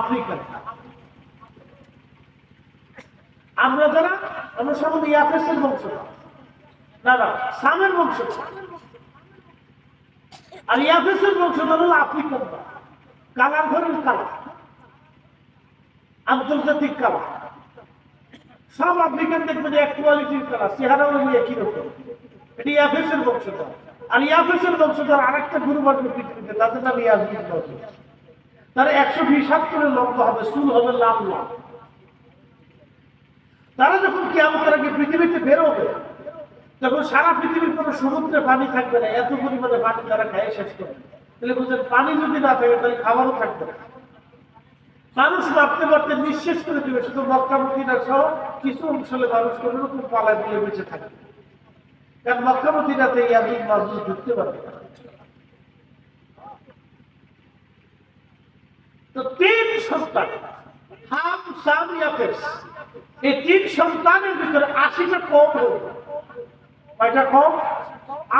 African. আমরা যারা আমরা সব ইয়াফেসের বংশধর, না না সামের বংশধর, আর ইয়াফেসের বংশধর হলো আফ্রিকান। কালার ধরেন কালার, আন্তর্জাতিক কালার, সব আফ্রিকান দেখবেন এক কোয়ালিটির কালার, চেহারাও একই রকম। এটি ইয়াফেসের বংশধর। আর ইয়াফেসের বংশধর আরেকটা গ্রুপ আসবে পৃথিবীতে, তাদের নাম ইয়াজমিন বংশধর। তারা 120 হাত করে লম্বা হবে, চুল হবে লাল লাল। তারা যখন কিয়ামতের আগে পৃথিবীতে বেরোবে, তখন সারা পৃথিবীর কোনো সমুদ্রে পানি থাকবে না, এত পরিমাণে পানি তারা খায় শেষ করবে। তাহলে বুঝলেন, পানি যদি না থাকে তাহলে খাবারও থাকবে না। মানুষ মারতে মারতে নিঃশেষ করে দেবে, শুধু মক্কা মদিনা সহ কিছু অঞ্চলে মানুষ কোনো রকম পালায় দিলে বেঁচে থাকবে। কারণ মক্কা মদিনাতে ইয়াজুজ মাজুজ ঢুকতে পারবে না। তো 3 সন্তান, হাম, সাম, ইয়াফেস, এই 3 সন্তানের ভিতরে 80টা কম হবে। কয়টা কম?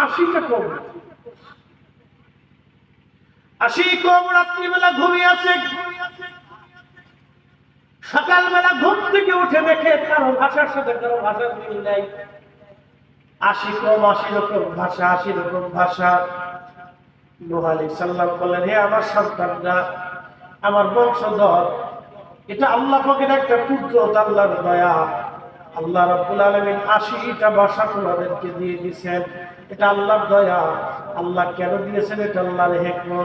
80টা কম। 80 কম রাত্রিবেলা ঘুমিয়ে আছে, সকালবেলা ঘুম থেকে উঠে দেখে কারো ভাষার সাথে কারো ভাষার মিল নাই। 80 কম, 80 রকম ভাষা, 80 রকম ভাষা। নূহ আলাইহিস সালাম বলেন, হে আমার সন্তানরা, আমার বংশধর, এটা আল্লাহ পাকের একটা কুদরত, আল্লাহর দয়া। আল্লাহ রাব্বুল আলামিন 80টা ভাষা তোমাদেরকে দিয়ে দিয়েছেন, এটা আল্লাহর দয়া। আল্লাহ কেন দিয়েছেন? এটা আল্লাহর হিকমত।